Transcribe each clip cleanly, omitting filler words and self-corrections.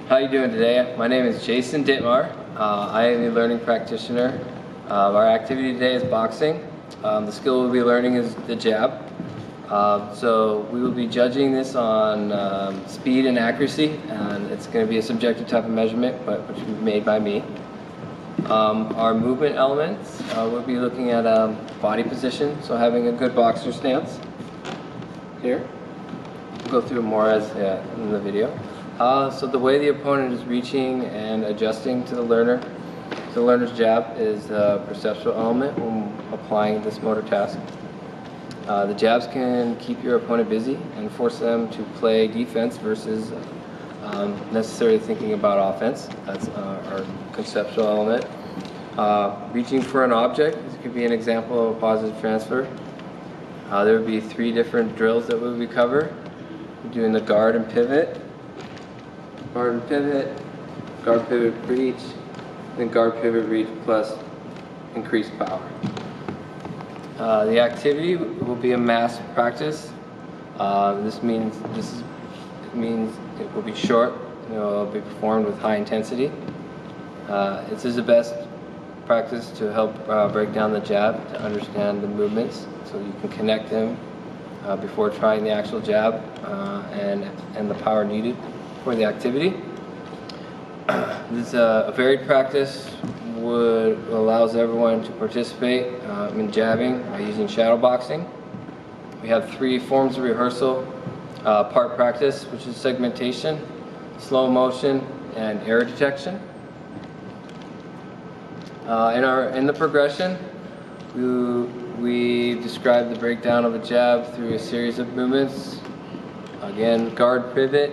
How are you doing today? My name is Jason Dittmar. I am the learning practitioner. Our activity today is boxing. The skill we'll be learning is the jab. So we will be judging this on speed and accuracy, and it's going to be a subjective type of measurement, which will be made by me. Our movement elements, we'll be looking at body position, so having a good boxer stance here. We'll go through more as in the video. So the way the opponent is reaching and adjusting to the learner's jab is a perceptual element when applying this motor task. The jabs can keep your opponent busy and force them to play defense versus necessarily thinking about offense. That's our conceptual element. Reaching for an object, this could be an example of a positive transfer. There would be 3 different drills that we would cover. We're doing the guard and pivot, guard pivot reach, then guard pivot reach plus increased power. The activity will be a mass practice. This means it will be short. It will be performed with high intensity. This is the best practice to help break down the jab, to understand the movements, so you can connect them before trying the actual jab and the power needed for the activity. This a varied practice allows everyone to participate in jabbing by using shadow boxing. We have 3 forms of rehearsal: part practice, which is segmentation, slow motion, and error detection. In the progression, we describe the breakdown of a jab through a series of movements. Again, guard pivot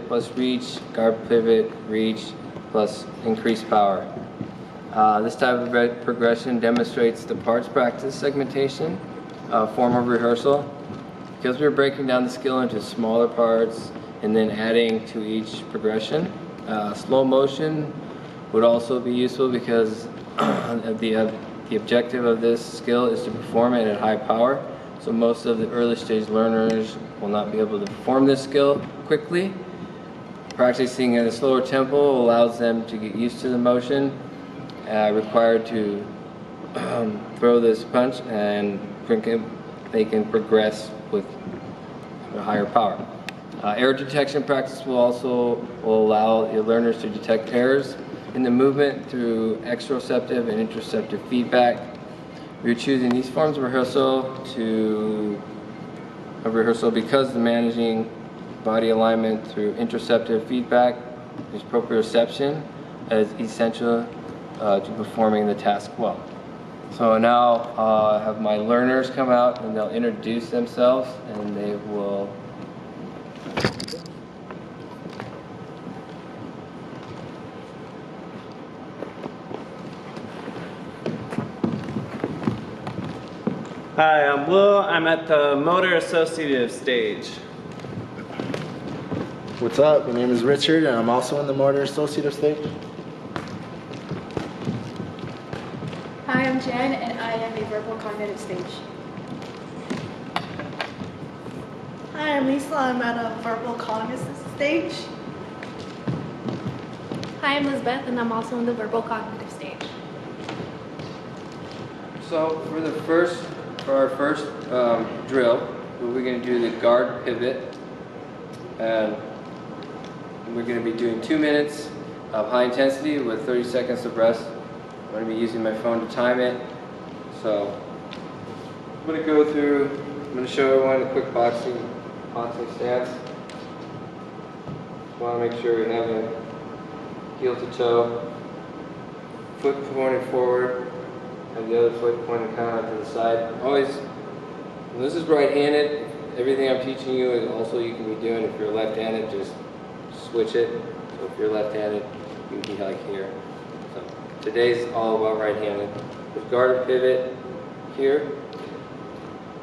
plus reach, guard pivot, reach plus increased power. This type of progression demonstrates the parts practice segmentation form of rehearsal. Because we're breaking down the skill into smaller parts and then adding to each progression. Slow motion would also be useful because the objective of this skill is to perform it at high power. So most of the early stage learners will not be able to perform this skill quickly. Practicing at a slower tempo allows them to get used to the motion required to throw this punch, and they can progress with a higher power. Error detection practice will allow your learners to detect errors in the movement through exteroceptive and interoceptive feedback. We're choosing these forms of rehearsal because the managing body alignment through interoceptive feedback is proprioception is essential to performing the task well. So now I have my learners come out and they'll introduce themselves, and they will Hi, I'm Will. I'm at the motor associative stage. What's up? My name is Richard, and I'm also in the motor associative stage. Hi, I'm Jen, and I am a verbal cognitive stage. Hi, I'm Lisa. I'm at a verbal cognitive stage. Hi, I'm Elizabeth, and I'm also in the verbal cognitive stage. So for our first drill, we're going to do the guard pivot, and we're going to be doing 2 minutes of high intensity with 30 seconds of rest. I'm going to be using my phone to time it. So I'm going to show everyone a quick boxing stance. Just want to make sure we have a heel to toe, foot pointed forward, and the other foot pointed kind of to the side. Always, when this is right-handed, everything I'm teaching you is also you can be doing. If you're left-handed, just switch it. So if you're left-handed, you can be like here. So today's all about right-handed. With guard pivot here.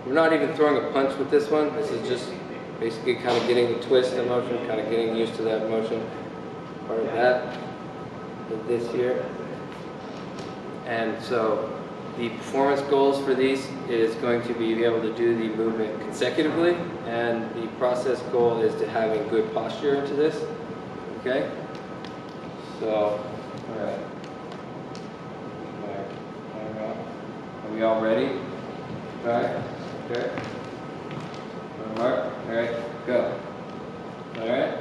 We're not even throwing a punch with this one. This is just basically kind of getting the twist in motion, kind of getting used to that motion. Part of that with this here. And so the performance goals for these is going to be able to do the movement consecutively, and the process goal is to having good posture into this. Okay? So, alright. Are we all ready? Alright, okay. Mark, alright, go. Alright?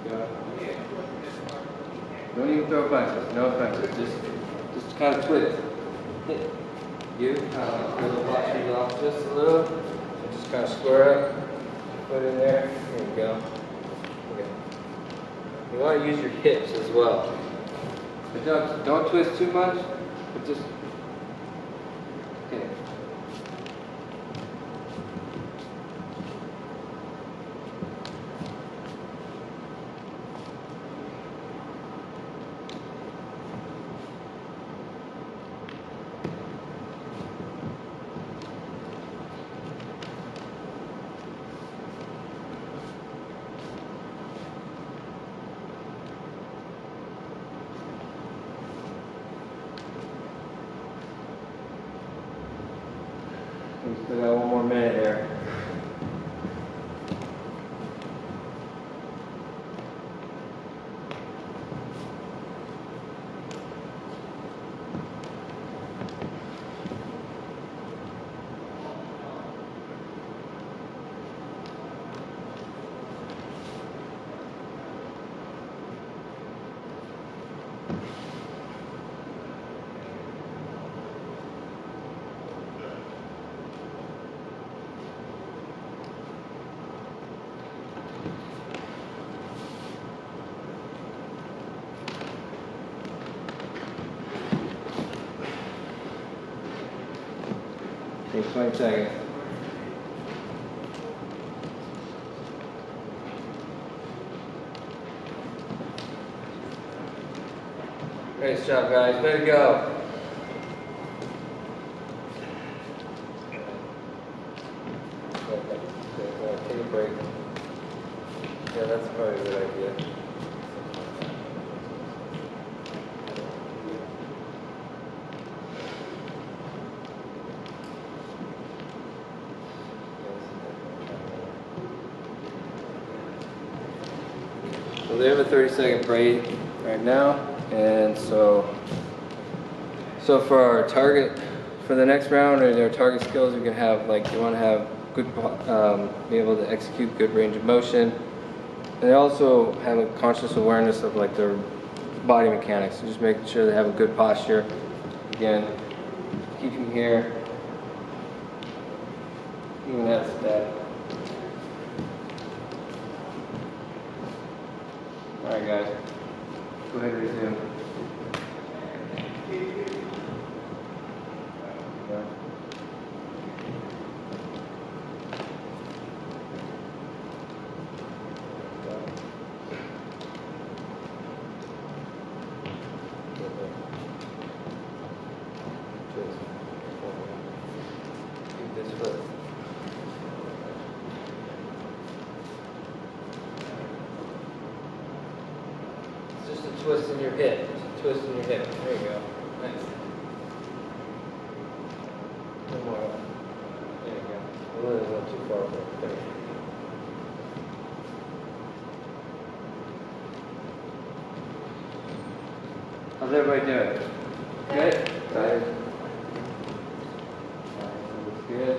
Go. Don't even throw punches, no punches. Just kind of twist. Hit. You kind of pull the watches off just a little. And just kind of square up. Put it in there. Here we go. Okay. You want to use your hips as well. But don't twist too much, but just, okay. We still got one more minute here. Take 20 seconds. Nice job, guys. Way to go. Take a break. Yeah, that's probably a good idea. So they have a 30-second break right now, and so for our target for the next round, or their target skills, we can have like you want to have good, be able to execute good range of motion, and they also have a conscious awareness of like their body mechanics. So just making sure they have a good posture. Again, keeping here, even that step. All right, guys. Go ahead and resume. Keep this foot. Just a twist in your hip. Just a twist in your hip. There you go. Nice. One more. There you go. A little too far. There you go. How's everybody doing? Good? Tired? Looks good.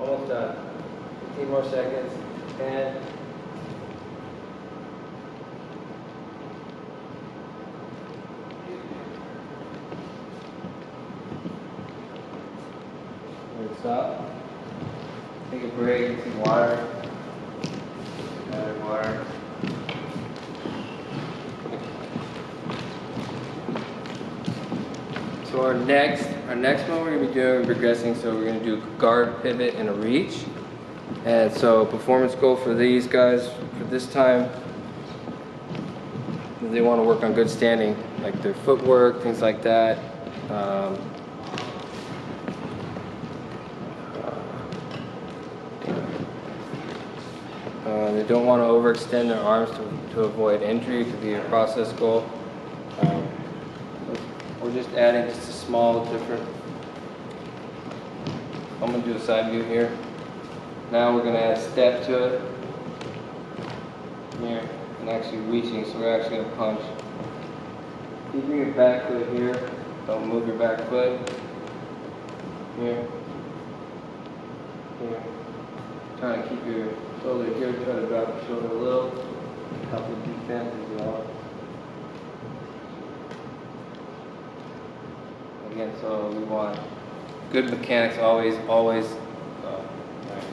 Almost done. 15 more seconds. 10. Stop. Take a break, get some water. Water. So our next one we're gonna be doing progressing. So we're gonna do guard, pivot, and a reach. And so performance goal for these guys for this time, they want to work on good standing, like their footwork, things like that. They don't want to overextend their arms to avoid injury. It could be a process goal. We're just adding just a small different. I'm going to do a side view here. Now we're going to add a step to it. Here, and actually reaching, so we're actually going to punch. Keeping your back foot here. Don't move your back foot. Here. Here. Trying to keep your shoulder here, try to drop the shoulder a little. Help the defense as well. Again, so we want good mechanics always. Alright,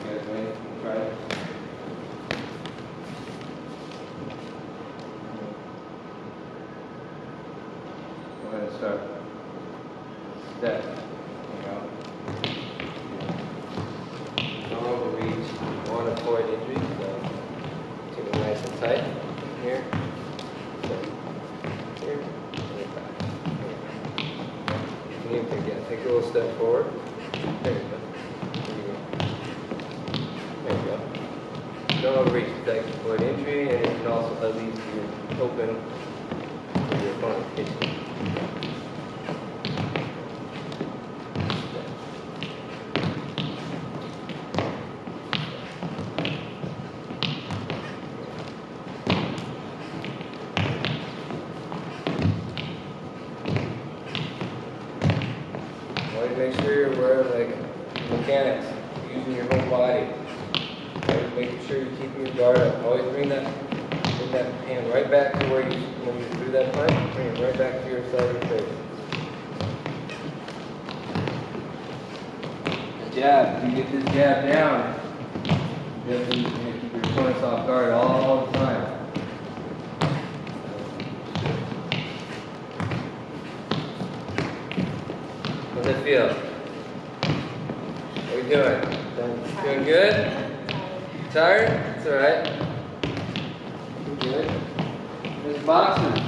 you guys ready? Try it. Go ahead and start. Step. There you go. Don't overreach. You want to avoid injury, so keep it nice and tight. Here. Here. And back. You need to take a little step forward. There you go. There you go. There you go. Don't overreach to avoid injury, and you can also at least be open for your opponent. Always make sure you're aware of like mechanics, using your whole body. Always making sure you're keeping your guard up. Always bring that hand right back to where when you threw that punch, bring it right back to your side of your face. The jab, if you get this jab down, you definitely going to keep your opponents off guard all the time. How's it feel? What are we doing? Doing good? Tired? It's alright. Good. There's boxes.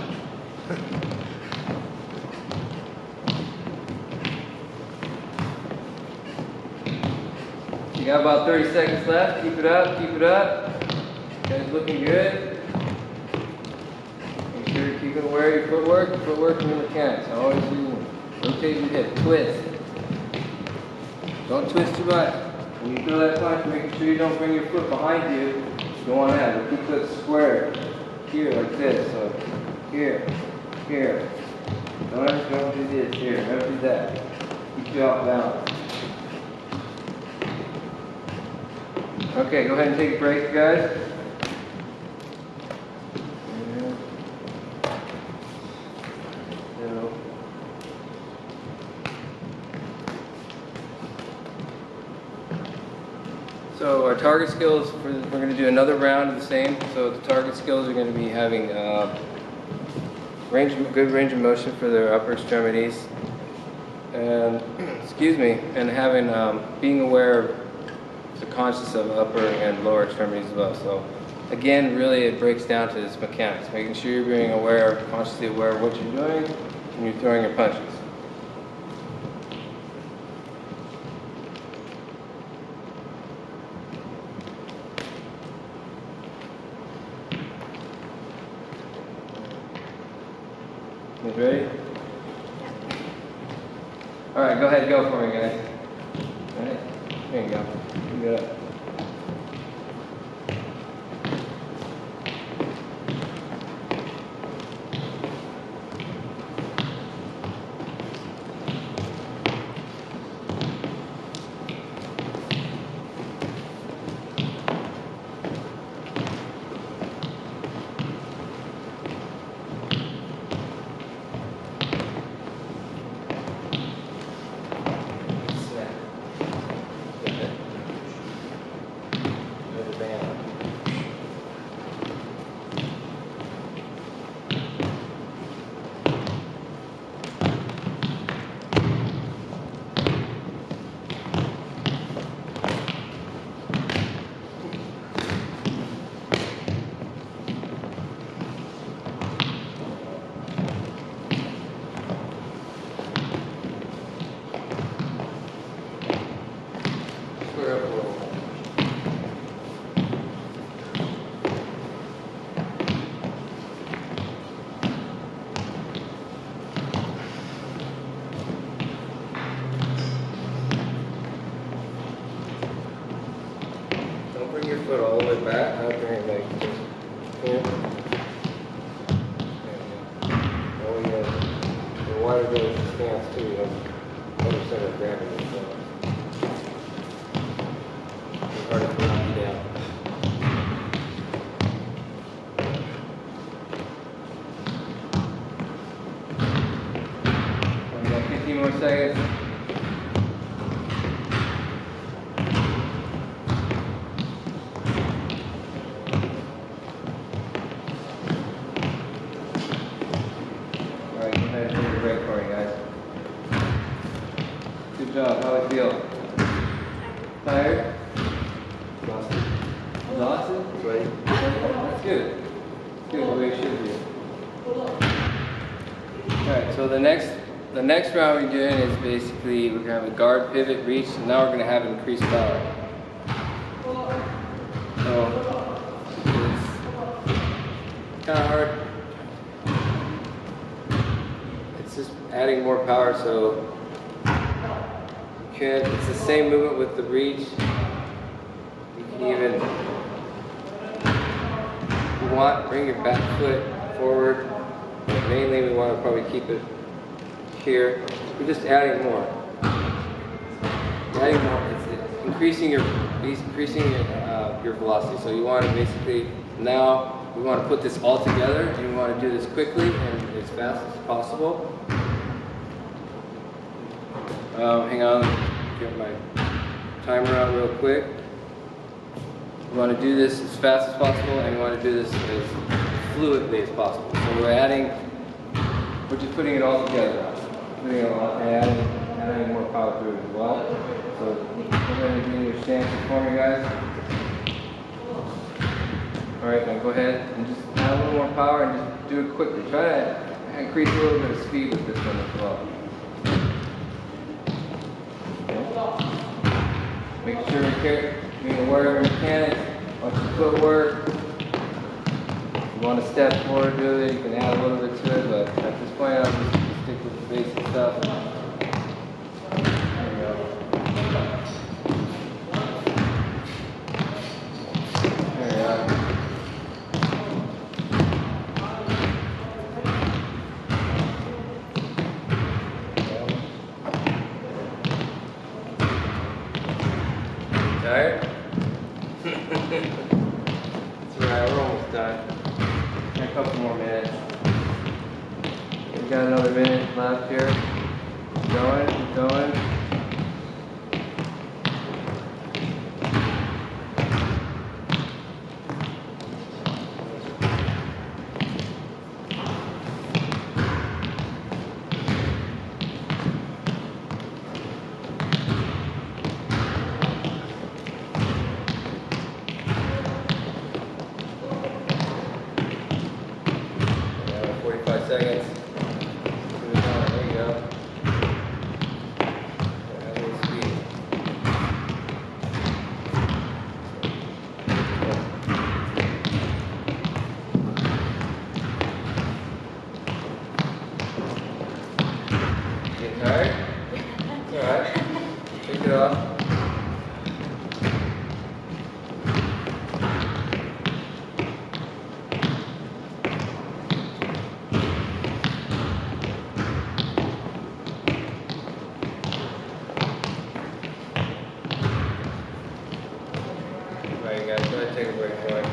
You got about 30 seconds left. Keep it up, keep it up. You guys looking good. Make sure you're keeping aware of your footwork and your mechanics. Always do rotate your hip, twist. Don't twist too much. When you throw that punch, make sure you don't bring your foot behind you. You don't want to have it. Keep it square. Here, like this. So here, here. Don't do this. Here, never do that. Keep you off balance. Okay, go ahead and take a break, guys. So our target skills, we're going to do another round of the same. So the target skills are going to be having good range of motion for their upper extremities, and and having being aware of the conscious of upper and lower extremities as well. So again, really it breaks down to this mechanics, making sure you're being consciously aware of what you're doing when you're throwing your punches. You ready? All right, go ahead, go for me, guys. All right, there you go. Good up. want to do is the stance too, you know, better center of gravity. So it's hard to knock you down. We got 15 more seconds. Alright, go ahead and take a break for you guys. Good job. How do you feel? Tired? Exhausted? Exhausted? Right. That's good. That's good, the way it should be. Alright, so the next round we're doing is basically we're gonna have a guard, pivot, reach, and now we're gonna have increased power. So it's kinda hard. It's just adding more power, so it's the same movement with the reach. You can even, if you want, bring your back foot forward. But mainly we want to probably keep it here. We're just adding more. Adding more. It's increasing your velocity. So you want to basically, now we want to put this all together and we want to do this quickly and as fast as possible. Hang on, get my timer out real quick. We want to do this as fast as possible and we want to do this as fluidly as possible. So we're just putting it all together. Putting it all, and adding more power through it as well. So go ahead and do your stances for me, guys. Alright, now go ahead and just add a little more power and just do it quickly. Try to increase a little bit of speed with this one as well. Make sure you're being aware of your mechanics, watch your footwork. If you want to step forward, do it, you can add a little bit to it, but at this point I'll just stick with the basic stuff. There you go. There you go. Tired? It's alright, we're almost done. A couple more minutes. We've got another minute left here. Keep going, keep going. Yeah, 45 seconds. There you go. Add a little speed. Getting tired? It's alright. Take it off. Alright guys, go ahead and take a break for it.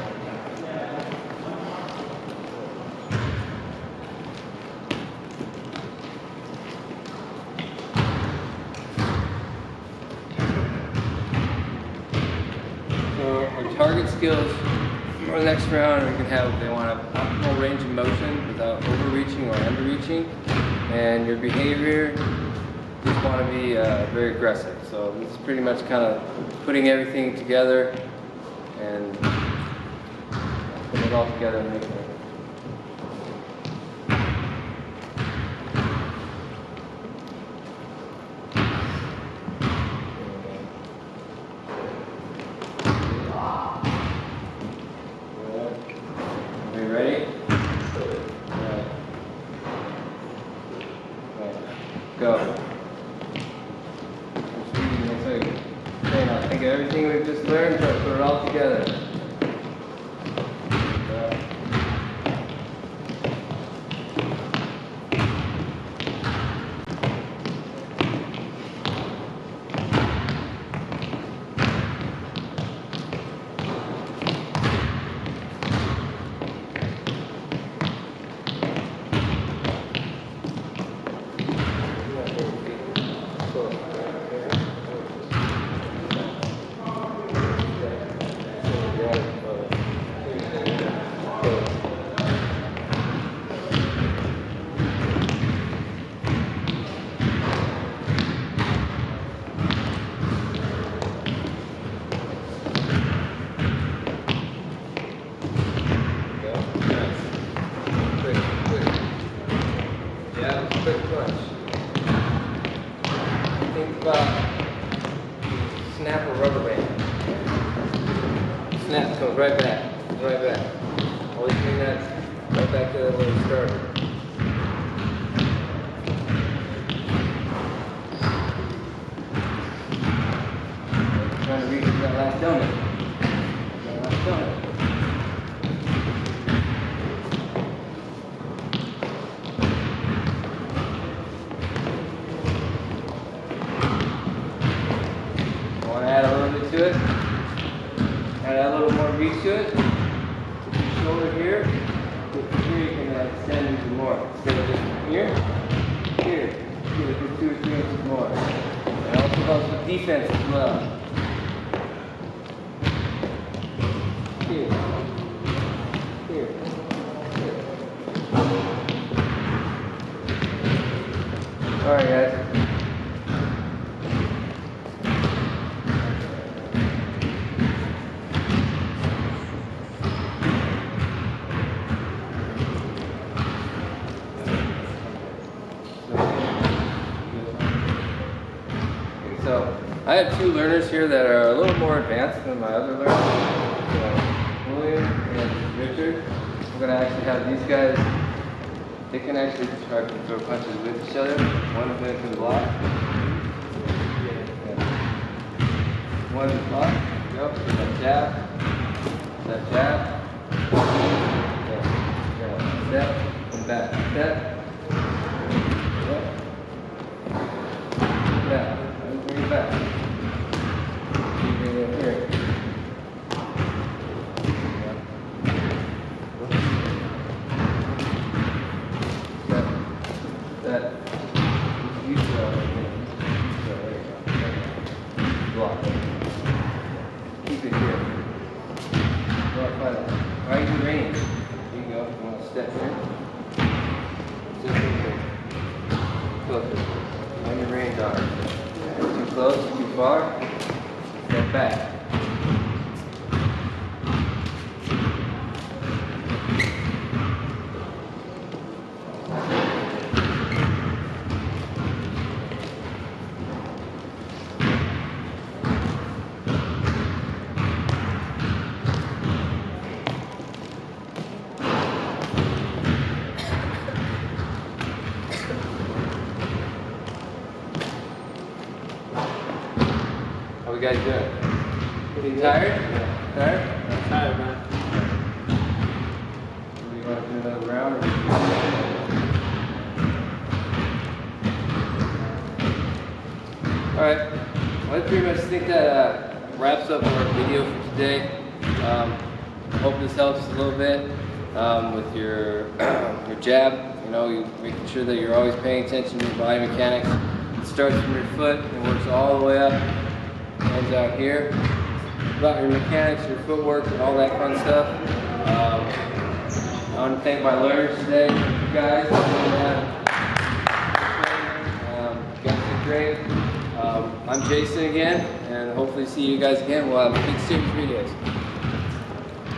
So our target skills for the next round, we can have, they want to have optimal range of motion without overreaching or underreaching. And your behavior, just want to be very aggressive. So this is pretty much kind of putting everything together and putting it all together and making it. Are you ready? Alright. Go. Okay, now think of everything we've just learned, but put it all together. right back. Right back. Always bring that right back to that little starter. Trying to reach that last donut. That last donut. Want to add a little bit to it? Add a little more reach to it. Put your shoulder here. Here you can extend even more. Instead of just here, here. Here, do 2 or 3 inches more. It also helps with defense as well. Here. Here. Here. Alright guys. So I have 2 learners here that are a little more advanced than my other learners. So William and Richard. We're going to actually have these guys, they can actually try to throw punches with each other. One of them can block. One is block. Go. That jab. That jab. Yeah. Step and back. Step. Yep. Yeah. Bring it back. Bring it here. That. You throw it. There you go. Block. Keep it here. Right in range. There you go. You want to step here. Just here. Closer. On your range arm. Too close, too far, step back. How we guys doing? Getting tired? Yeah. Tired? I'm tired, man. Do we want to do another round? Or Alright, well, I pretty much think that wraps up our video for today. Hope this helps a little bit with your jab. You know, you making sure that you're always paying attention to your body mechanics. It starts from your foot and works all the way up. Hands out here. About your mechanics, your footwork, and all that fun stuff. I want to thank my learners today, you guys. You guys did great. I'm Jason again, and hopefully see you guys again. We'll have big series videos.